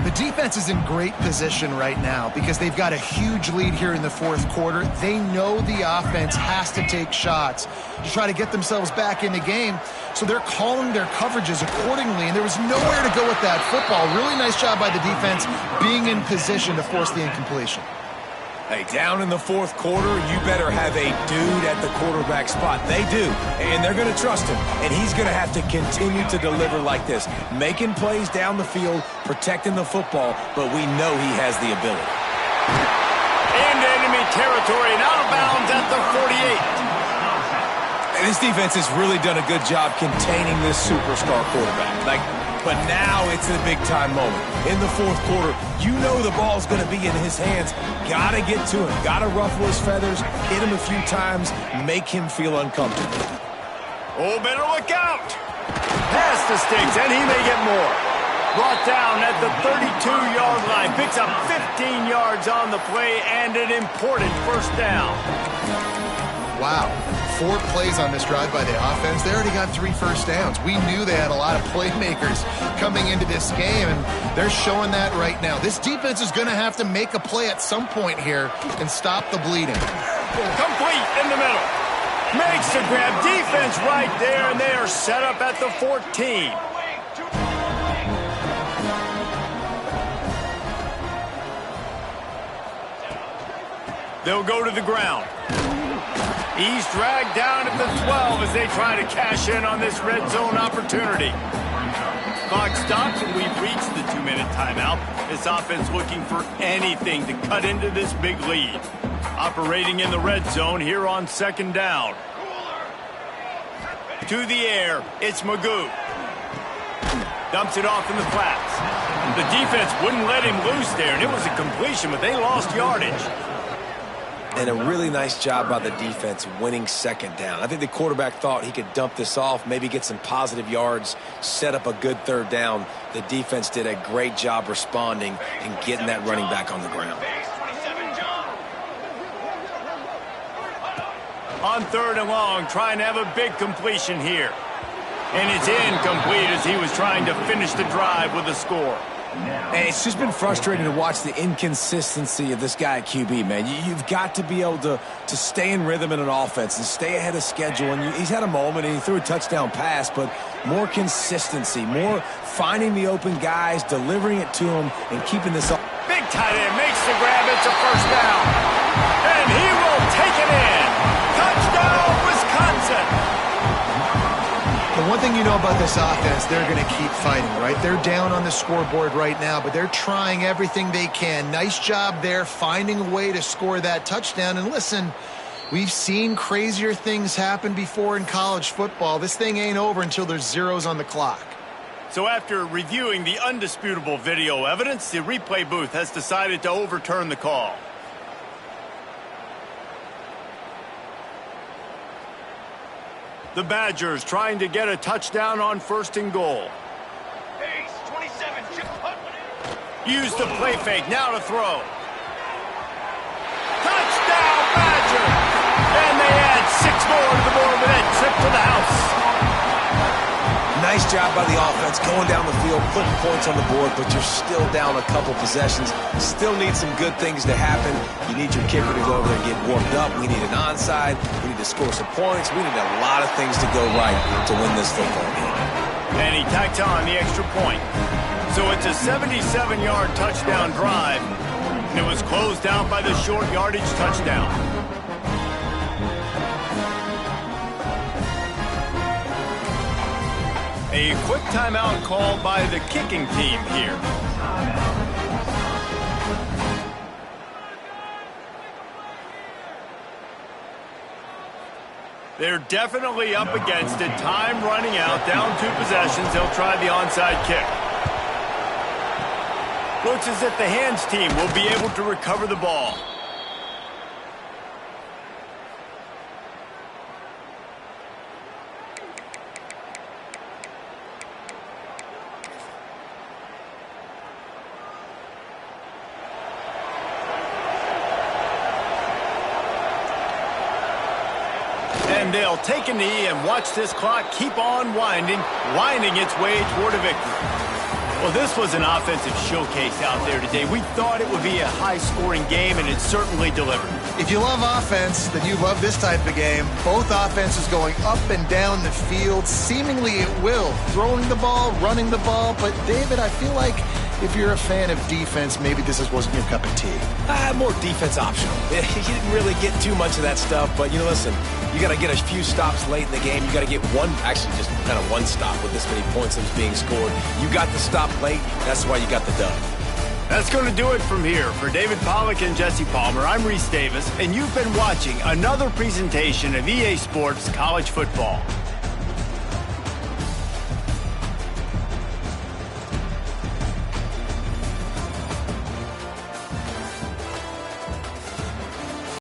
The defense is in great position right now because they've got a huge lead here in the 4th quarter. They know the offense has to take shots to try to get themselves back in the game, so they're calling their coverages accordingly, and there was nowhere to go with that football. Really nice job by the defense being in position to force the incompletion. Hey, down in the 4th quarter, you better have a dude at the quarterback spot. They do, and they're going to trust him, and he's going to have to continue to deliver like this, making plays down the field, protecting the football, but we know he has the ability. Into enemy territory and out of bounds at the 48. And this defense has really done a good job containing this superstar quarterback. But now it's a big-time moment. In the 4th quarter, you know the ball's going to be in his hands. Got to get to him. Got to ruffle his feathers, hit him a few times, make him feel uncomfortable. Oh, better look out. Pass the sticks, and he may get more. Brought down at the 32-yard line. Picks up 15 yards on the play and an important 1st down. Wow. 4 plays on this drive by the offense. They already got 3 first downs. We knew they had a lot of playmakers coming into this game, and they're showing that right now. This defense is going to have to make a play at some point here and stop the bleeding. Complete in the middle. Makes the grab. Defense right there, and they are set up at the 14. They'll go to the ground. He's dragged down at the 12 as they try to cash in on this red zone opportunity. clock stops, and we've reached the 2-minute timeout. This offense looking for anything to cut into this big lead. Operating in the red zone here on 2nd down. To the air, it's Magoo. Dumps it off in the flats. The defense wouldn't let him loose there, and it was a completion, but they lost yardage. And a really nice job by the defense winning 2nd down. I think the quarterback thought he could dump this off, maybe get some positive yards, set up a good 3rd down. The defense did a great job responding and getting that running back on the ground. On 3rd and long, trying to have a big completion here. And it's incomplete as he was trying to finish the drive with a score. And it's just been frustrating to watch the inconsistency of this guy at QB, man. You've got to be able to stay in rhythm in an offense and stay ahead of schedule. And he's had a moment and he threw a touchdown pass, but more consistency, more finding the open guys, delivering it to him, and keeping this up. Big tight end makes the grab. It's a 1st down. And he will take it in. Touchdown, Wisconsin. The one thing you know about this offense, they're going to keep fighting, right? They're down on the scoreboard right now, but they're trying everything they can. Nice job there, finding a way to score that touchdown. And listen, we've seen crazier things happen before in college football. This thing ain't over until there's zeros on the clock. So after reviewing the undisputable video evidence, the replay booth has decided to overturn the call. The Badgers trying to get a touchdown on 1st and goal. Use the play fake, now to throw. Touchdown, Badgers! And they add 6 more to the board with that trip to the house. Nice job by the offense going down the field, putting points on the board, but you're still down a couple possessions. Still need some good things to happen. You need your kicker to go over there and get warmed up. We need an onside. We need to score some points. We need a lot of things to go right to win this football game. And he tacked on the extra point. So it's a 77-yard touchdown drive, and it was closed out by the short yardage touchdown. A quick timeout called by the kicking team here. They're definitely up against it. Time running out, down 2 possessions. They'll try the onside kick. Looks as if the hands team will be able to recover the ball. And they'll take a knee and watch this clock keep on winding its way toward a victory. Well, this was an offensive showcase out there today. We thought it would be a high-scoring game, and it certainly delivered. If you love offense, then you love this type of game. Both offenses going up and down the field, seemingly at will. Throwing the ball, running the ball. But, David, I feel like if you're a fan of defense, maybe this wasn't your cup of tea. More defense optional. You didn't really get too much of that stuff, but, listen, you got to get a few stops late in the game. You got to get just kind of one stop with this many points that was being scored. You got the stop late. That's why you got the dub. That's going to do it from here. For David Pollack and Jesse Palmer, I'm Reese Davis, and you've been watching another presentation of EA Sports College Football.